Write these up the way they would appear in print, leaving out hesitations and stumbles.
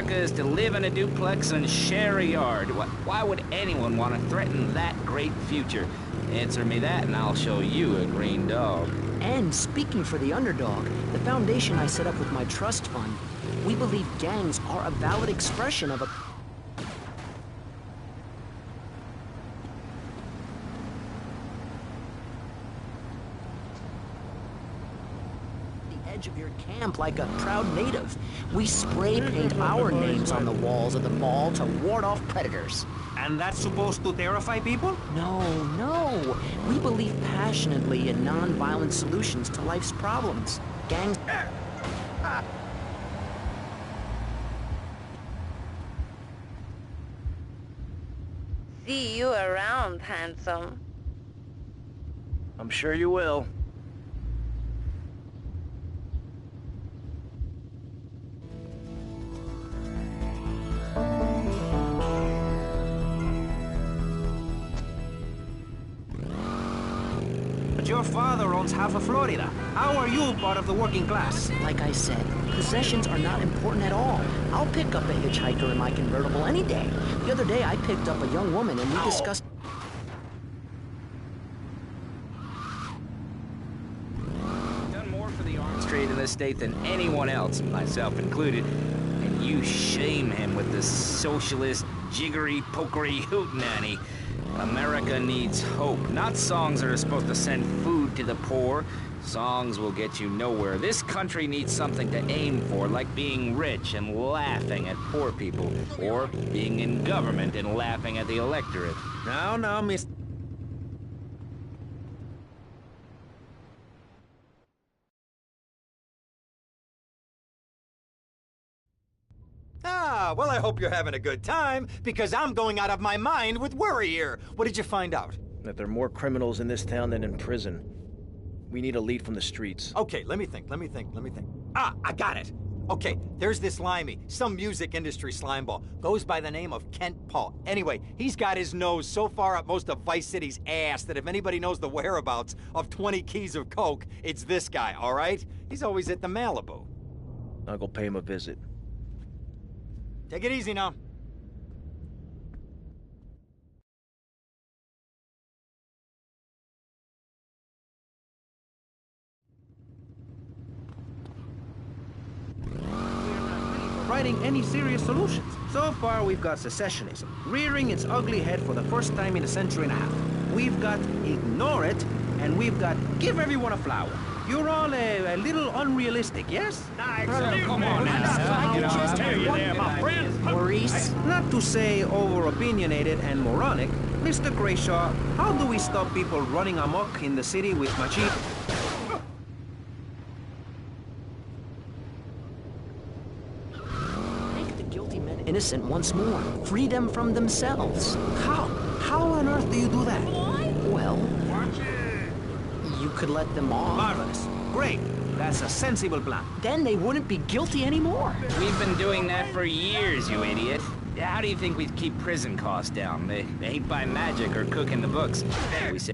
America is to live in a duplex and share a yard. Why would anyone want to threaten that great future? Answer me that and I'll show you a green dog. And speaking for the underdog, the foundation I set up with my trust fund, we believe gangs are a valid expression of a... of your camp like a proud native. We spray paint our names on the walls of the mall to ward off predators. And that's supposed to terrify people? No. We believe passionately in non-violent solutions to life's problems. Gangs... See you around, handsome. I'm sure you will. Your father owns half of Florida. How are you part of the working class? Like I said, possessions are not important at all. I'll pick up a hitchhiker in my convertible any day. The other day, I picked up a young woman and we discussed... Done more for the arms trade in this state than anyone else, myself included. And you shame him with this socialist, jiggery, pokery hootenanny. America needs hope, not songs that are supposed to send food to the poor. Songs will get you nowhere. This country needs something to aim for, like being rich and laughing at poor people, or being in government and laughing at the electorate. Now, Miss... Ah, well, I hope you're having a good time, because I'm going out of my mind with worry here. What did you find out? That there are more criminals in this town than in prison. We need a lead from the streets. Okay, let me think. Ah, I got it. Okay, there's this limey, some music industry slimeball. Goes by the name of Kent Paul. Anyway, he's got his nose so far up most of Vice City's ass that if anybody knows the whereabouts of 20 keys of coke, it's this guy, all right? He's always at the Malibu. I'll go pay him a visit. Take it easy now. Writing any serious solutions. So far, we've got secessionism, rearing its ugly head for the first time in a century and a half. We've got ignore it, and we've got give everyone a flower. You're all a little unrealistic, yes? Come on Maurice? Not to say over-opinionated and moronic, Mr. Grayshaw, how do we stop people running amok in the city with machetes? Make the guilty men innocent once more. Free them from themselves. How? How on earth do you do that? Well, you could let them off. Marvelous. Great. That's a sensible plan. Then they wouldn't be guilty anymore. We've been doing that for years, you idiot. How do you think we'd keep prison costs down? They ain't by magic or cooking the books. We say...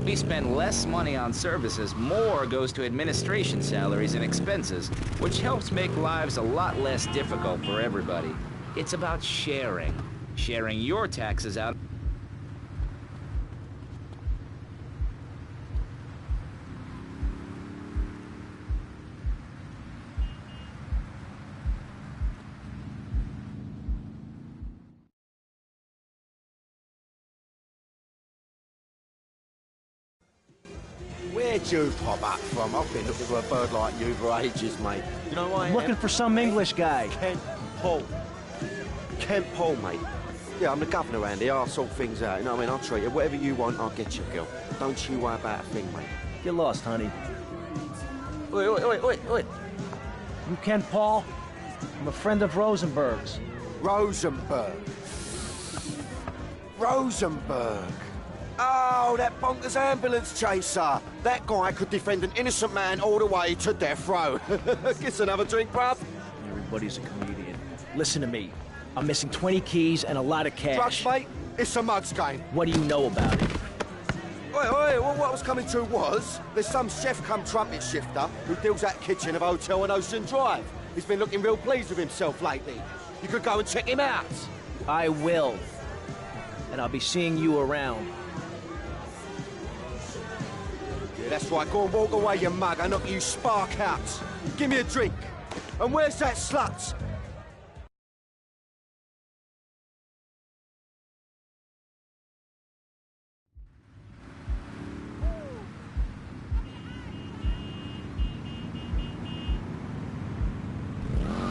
We spend less money on services, more goes to administration salaries and expenses, which helps make lives a lot less difficult for everybody. It's about sharing. Sharing your taxes out. Where'd you pop up from? I've been looking for a bird like you for ages, mate. You know why? I'm looking for some English guy. Kent Paul. Kent Paul, mate. Yeah, I'm the governor around here. I'll sort things out. You know what I mean? I'll treat you. Whatever you want, I'll get you, girl. Don't you worry about a thing, mate. Get lost, honey. Oi. You Kent Paul? I'm a friend of Rosenberg's. Rosenberg. Oh, that bonkers ambulance chaser. That guy could defend an innocent man all the way to death row. Get another drink, bruv. Everybody's a comedian. Listen to me. I'm missing 20 keys and a lot of cash. Drugs, mate? It's a mug's game. What do you know about it? Oi, what was coming to was, there's some chef come trumpet shifter who deals at kitchen of a hotel on Ocean Drive. He's been looking real pleased with himself lately. You could go and check him out. I will. And I'll be seeing you around. Yeah, that's right. Go and walk away, you mug. I knock you spark out. Give me a drink. And where's that slut?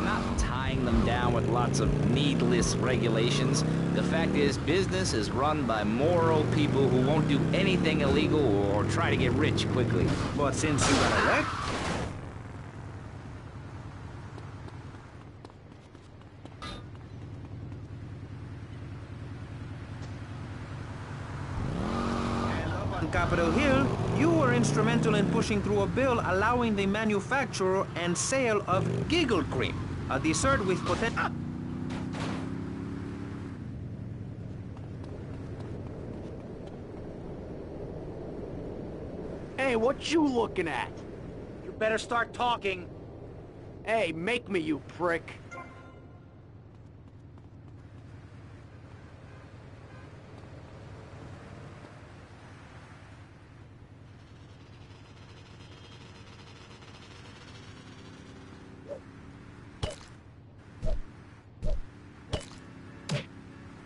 Not tying them down with lots of needless regulations. The fact is, business is run by moral people who won't do anything illegal or try to get rich quickly. But since you got a wreck, on Capitol Hill, you were instrumental in pushing through a bill allowing the manufacture and sale of giggle cream, a dessert with potential. Hey, what you looking at? You better start talking. Hey, make me, you prick.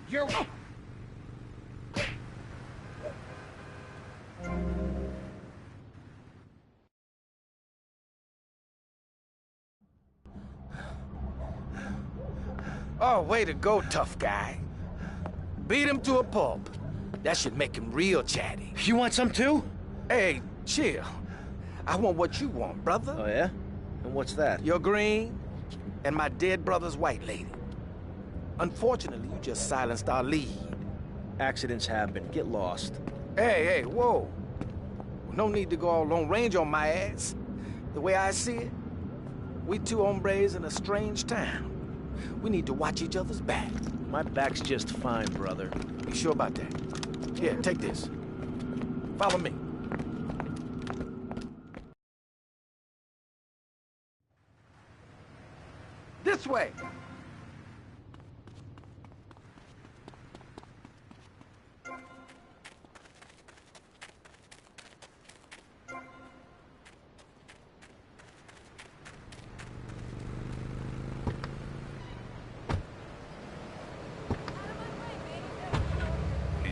You're... Oh, way to go, tough guy. Beat him to a pulp. That should make him real chatty. You want some too? Hey, chill. I want what you want, brother. Oh, yeah? And what's that? Your green and my dead brother's white lady. Unfortunately, you just silenced our lead. Accidents happen. Get lost. Hey, whoa. No need to go all Lone Ranger on my ass. The way I see it, we two hombres in a strange town. We need to watch each other's back. My back's just fine, brother. You sure about that? Here, take this. Follow me. This way!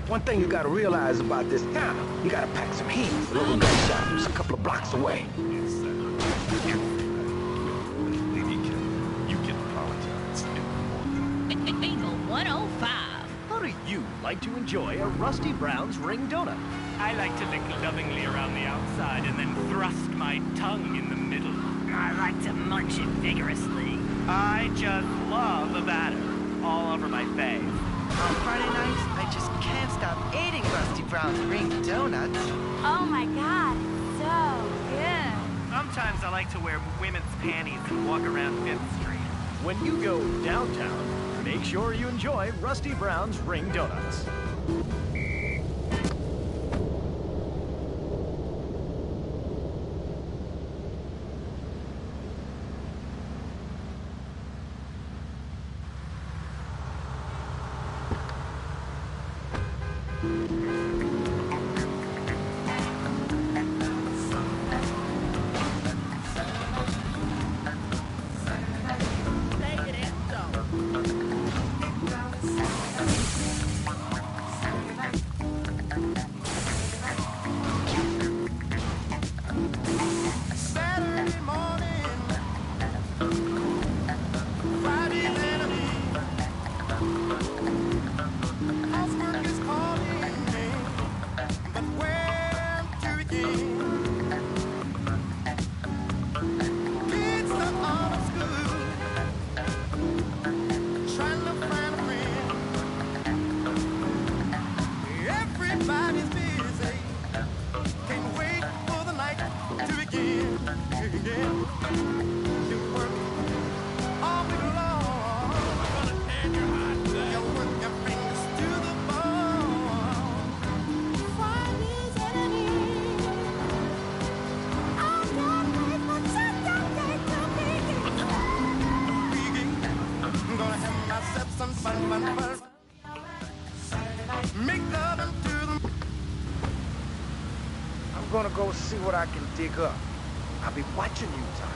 One thing you gotta realize about this town, you gotta pack some heat. The local gun shop is a couple of blocks away. You can apologize in the morning. Angle 105. How do you like to enjoy a Rusty Brown's ring donut? I like to lick lovingly around the outside and then thrust my tongue in the middle. I like to munch it vigorously. I just love a batter all over my face. On Friday nights, I just can't stop eating Rusty Brown's ring donuts. Oh my god, so good. Sometimes I like to wear women's panties and walk around 5th Street. When you go downtown, make sure you enjoy Rusty Brown's ring donuts. Make love until the... I'm gonna go see what I can dig up. I'll be watching you, Tommy.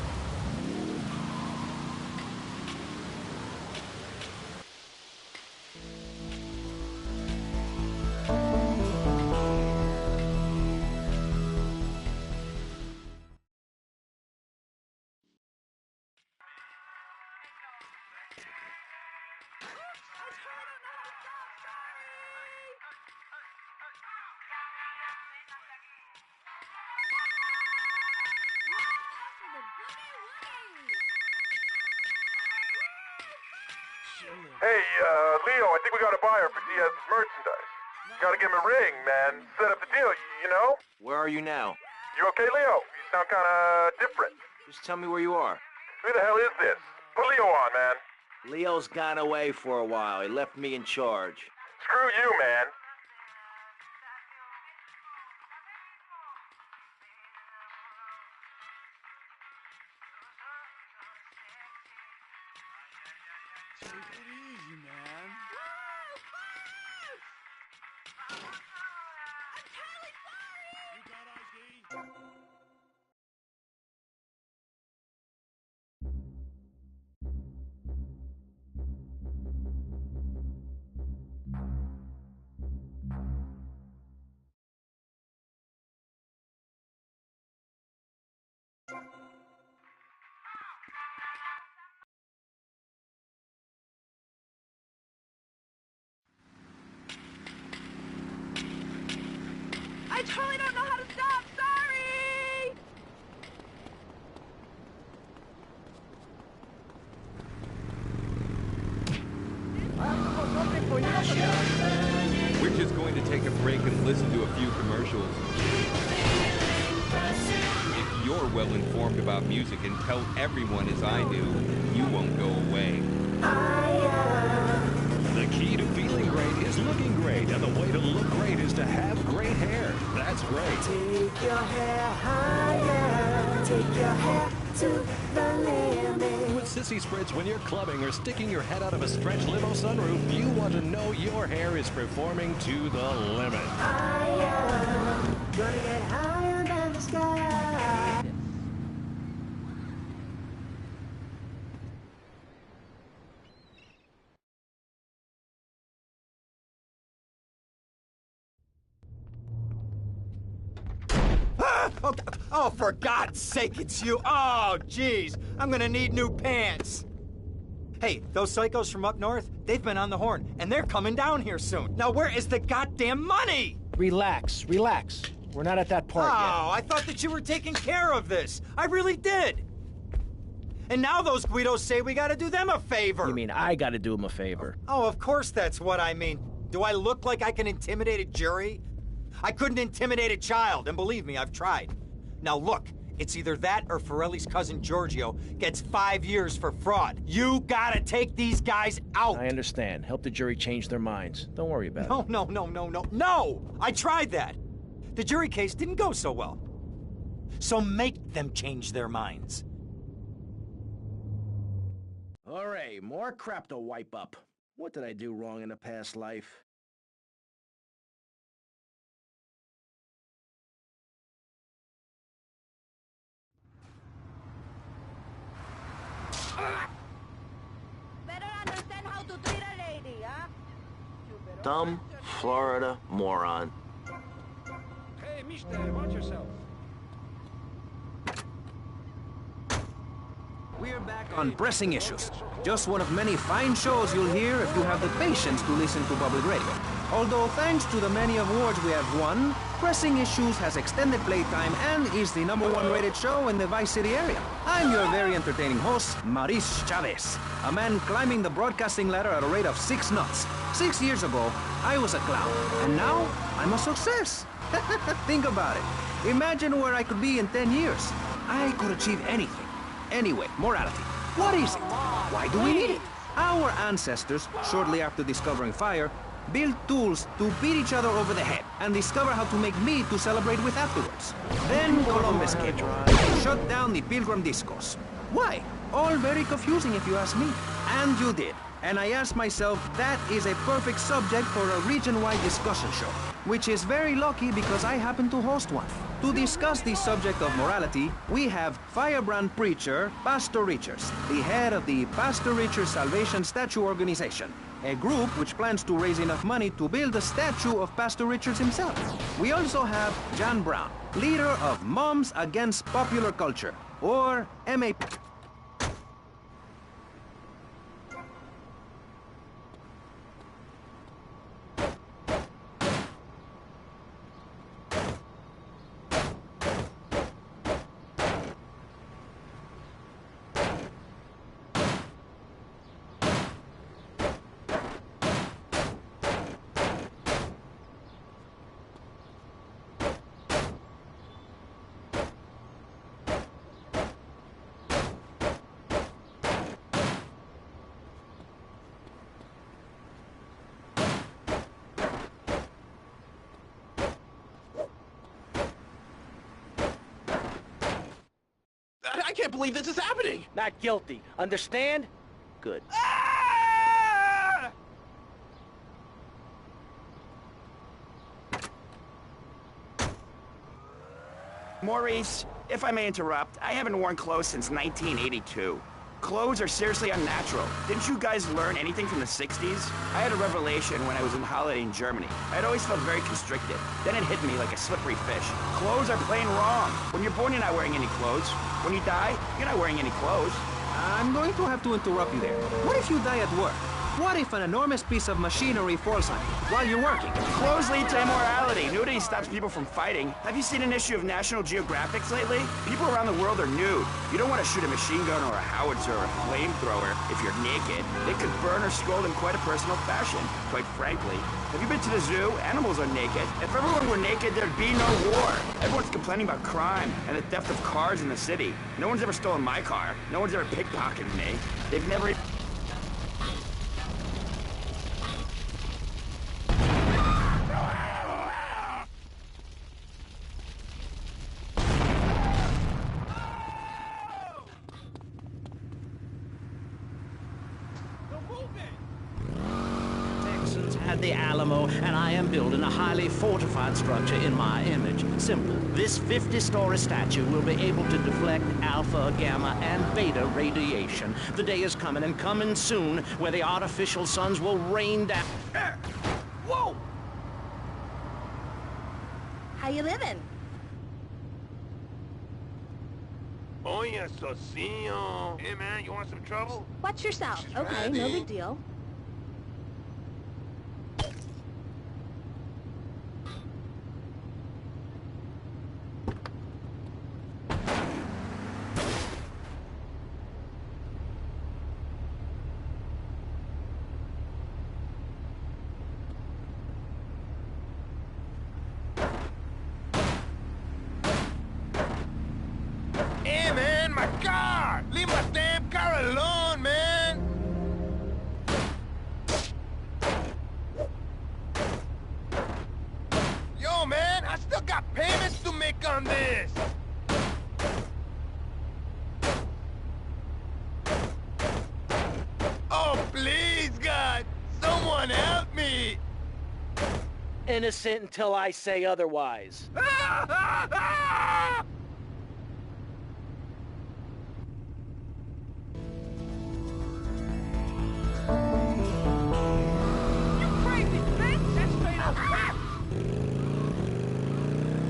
Hey, Leo, I think we got a buyer for Diaz's merchandise. Gotta give him a ring, man. Set up the deal, you know? Where are you now? You okay, Leo? You sound kinda different. Just tell me where you are. Who the hell is this? Put Leo on, man. Leo's gone away for a while. He left me in charge. Screw you, man. Take it easy, man. I totally don't know how to stop. Sorry. We're just going to take a break and listen to a few commercials. If you're well informed about music and tell everyone as I do, you won't go away. The key to feeling great is looking great, and the way to look great is to have great hair. That's great. Take your hair higher, take your hair to the limit. With sissy spreads when you're clubbing or sticking your head out of a stretch limo sunroof, you want to know your hair is performing to the limit. Higher, gonna get higher than the sky. Oh, for God's sake, it's you. Oh, jeez. I'm gonna need new pants. Hey, those psychos from up north, they've been on the horn, and they're coming down here soon. Now, where is the goddamn money? Relax, relax. We're not at that part yet. Oh, I thought that you were taking care of this. I really did. And now those Guidos say we gotta do them a favor. You mean I gotta do him a favor? Oh, of course that's what I mean. Do I look like I can intimidate a jury? I couldn't intimidate a child, and believe me, I've tried. Now look, it's either that or Forelli's cousin Giorgio gets 5 years for fraud. You gotta take these guys out. I understand. Help the jury change their minds. Don't worry about it. No! I tried that. The jury case didn't go so well. So make them change their minds. All right, more crap to wipe up. What did I do wrong in a past life? Better understand how to treat a lady, huh? Dumb Florida moron. Hey, mister, watch yourself. We're back on Pressing Issues. Just one of many fine shows you'll hear if you have the patience to listen to public radio. Although thanks to the many awards we have won, Pressing Issues has extended playtime and is the #1 rated show in the Vice City area. I'm your very entertaining host, Maurice Chavez, a man climbing the broadcasting ladder at a rate of 6 knots. 6 years ago, I was a clown, and now I'm a success. Think about it. Imagine where I could be in 10 years. I could achieve anything. Anyway, morality. What is it? Why do we need it? Our ancestors, shortly after discovering fire, built tools to beat each other over the head and discover how to make meat to celebrate with afterwards. Then Columbus came and shut down the Pilgrim Discos. Why? All very confusing if you ask me. And you did. And I asked myself, that is a perfect subject for a region-wide discussion show. Which is very lucky because I happen to host one. To discuss the subject of morality, we have firebrand preacher Pastor Richards, the head of the Pastor Richards Salvation Statue Organization, a group which plans to raise enough money to build a statue of Pastor Richards himself. We also have John Brown, leader of Moms Against Popular Culture, or MAP. I can't believe this is happening! Not guilty. Understand? Good. Maurice, if I may interrupt, I haven't worn clothes since 1982. Clothes are seriously unnatural. Didn't you guys learn anything from the 60s? I had a revelation when I was on holiday in Germany. I'd always felt very constricted. Then it hit me like a slippery fish. Clothes are plain wrong. When you're born, you're not wearing any clothes. When you die, you're not wearing any clothes. I'm going to have to interrupt you there. What if you die at work? What if an enormous piece of machinery falls on you while you're working? Clothes lead to immorality. Nudity stops people from fighting. Have you seen an issue of National Geographic lately? People around the world are nude. You don't want to shoot a machine gun or a howitzer or a flamethrower if you're naked. It could burn or scold in quite a personal fashion, quite frankly. Have you been to the zoo? Animals are naked. If everyone were naked, there'd be no war. Everyone's complaining about crime and the theft of cars in the city. No one's ever stolen my car. No one's ever pickpocketed me. They've never... At the Alamo, and I am building a highly fortified structure in my image. Simple. This 50-story statue will be able to deflect alpha, gamma, and beta radiation. The day is coming, and coming soon, where the artificial suns will rain down. Whoa! How you living? Oye, socinho. Hey, man, you want some trouble? Watch yourself. Okay, no big deal. Hey, man, my car! Leave my damn car alone, man! Yo, man, I still got payments to make on this! Oh, please, God! Someone help me! Innocent until I say otherwise.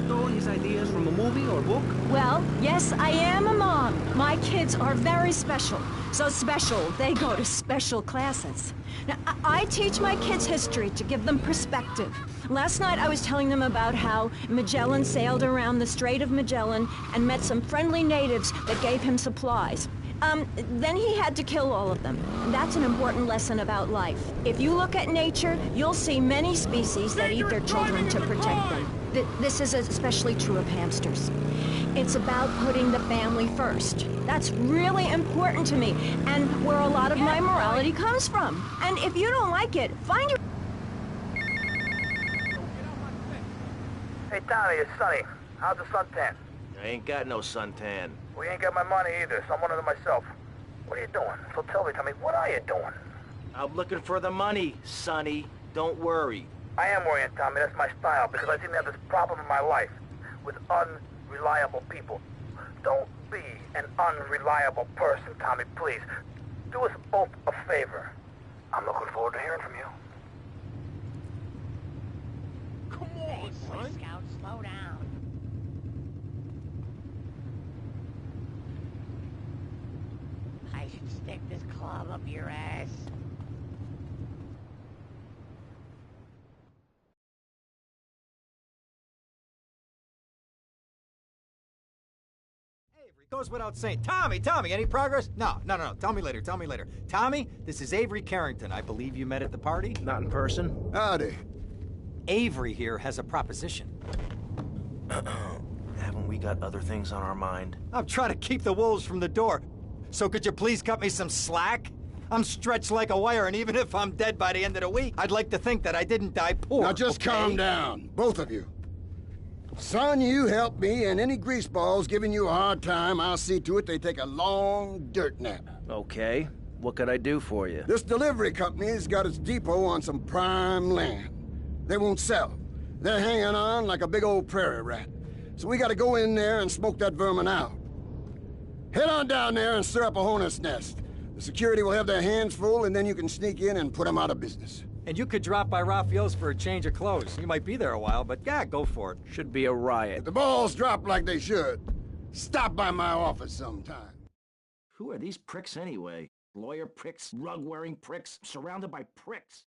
Stole his ideas from a movie or book? Well, yes, I am a mom. My kids are very special. So special, they go to special classes. Now, I teach my kids history to give them perspective. Last night I was telling them about how Magellan sailed around the Strait of Magellan and met some friendly natives that gave him supplies. Then he had to kill all of them. And that's an important lesson about life. If you look at nature, you'll see many species that eat their children to protect them. This is especially true of hamsters. It's about putting the family first. That's really important to me, and where a lot of my morality comes from. And if you don't like it, find your... Hey, Tommy, it's Sonny. How's the suntan? I ain't got no suntan. We ain't got my money either, so I'm one of them myself. What are you doing? So tell me, Tommy, what are you doing? I'm looking for the money, Sonny. Don't worry. I am worrying, Tommy. That's my style, because I seem to have this problem in my life with unreliable people. Don't be an unreliable person, Tommy, please. Do us both a favor. I'm looking forward to hearing from you. Come on, son. Scout, slow down. I should stick this club up your ass. Goes without saying. Tommy, any progress? No. Tell me later. Tommy, this is Avery Carrington. I believe you met at the party? Not in person. Howdy. Avery here has a proposition. Haven't we got other things on our mind? I'm trying to keep the wolves from the door. So could you please cut me some slack? I'm stretched like a wire, and even if I'm dead by the end of the week, I'd like to think that I didn't die poor. Now just calm down, both of you. Son, you help me, and any greaseballs giving you a hard time, I'll see to it they take a long dirt nap. Okay. What could I do for you? This delivery company's got its depot on some prime land. They won't sell. They're hanging on like a big old prairie rat. So we gotta go in there and smoke that vermin out. Head on down there and stir up a hornet's nest. The security will have their hands full, and then you can sneak in and put them out of business. And you could drop by Raphael's for a change of clothes. You might be there a while, but yeah, go for it. Should be a riot. If the balls drop like they should, stop by my office sometime. Who are these pricks anyway? Lawyer pricks, rug-wearing pricks, surrounded by pricks.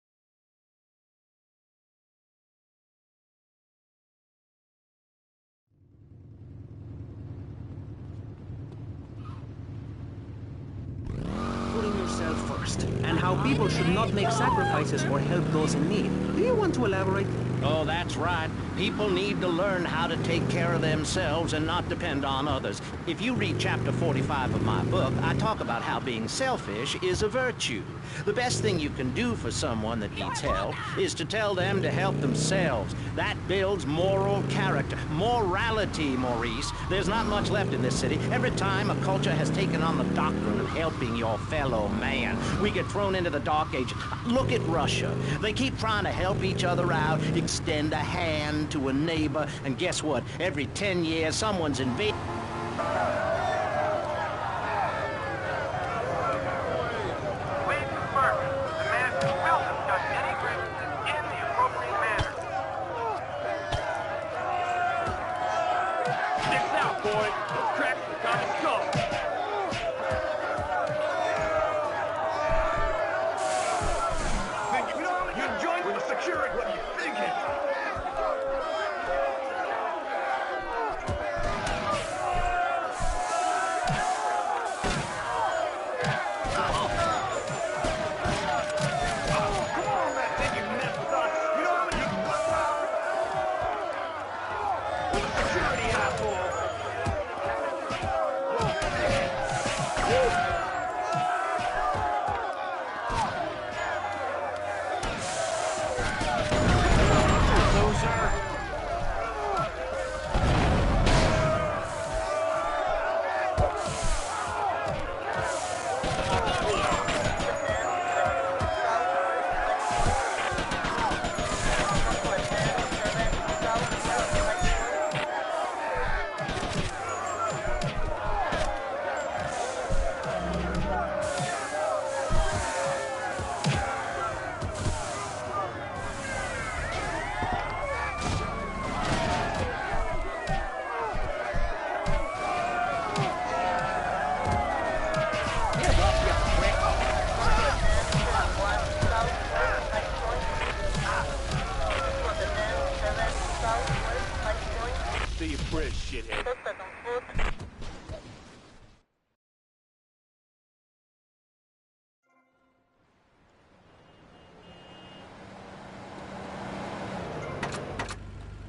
Putting yourself first, and how people should not make sacrifices or help those in need. Do you want to elaborate? Oh, that's right. People need to learn how to take care of themselves and not depend on others. If you read chapter 45 of my book, I talk about how being selfish is a virtue. The best thing you can do for someone that needs help is to tell them to help themselves. That builds moral character. Morality, Maurice. There's not much left in this city. Every time a culture has taken on the doctrine of helping your fellow man, we get thrown into the dark age. Look at Russia. They keep trying to help each other out, extend a hand to a neighbor, and guess what? Every 10 years, someone's invading.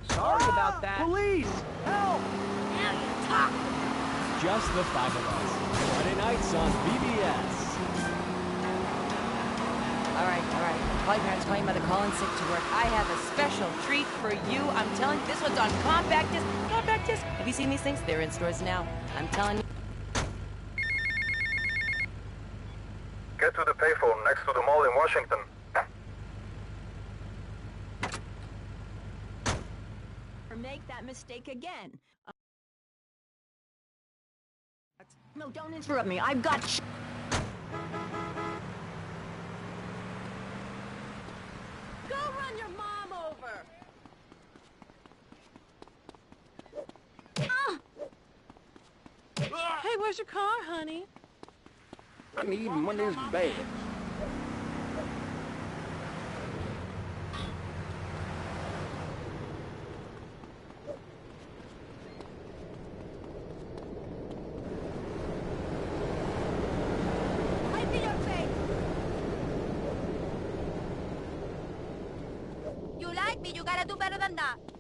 Sorry about that. Police! Help! Now you talk. Just the five of us. Friday nights on BBS. All right. Call your parents, call your mother, call in sick to work. I have a special treat for you. I'm telling you, this one's on compact disc. Compact disc. Have you seen these things? They're in stores now. I'm telling you. Get to the payphone next to the mall in Washington. Or make that mistake again. No, don't interrupt me. I've got Go run your mom over! Hey, where's your car, honey? I need money's bad. Wipe in your face! You like me, you gotta do better than that.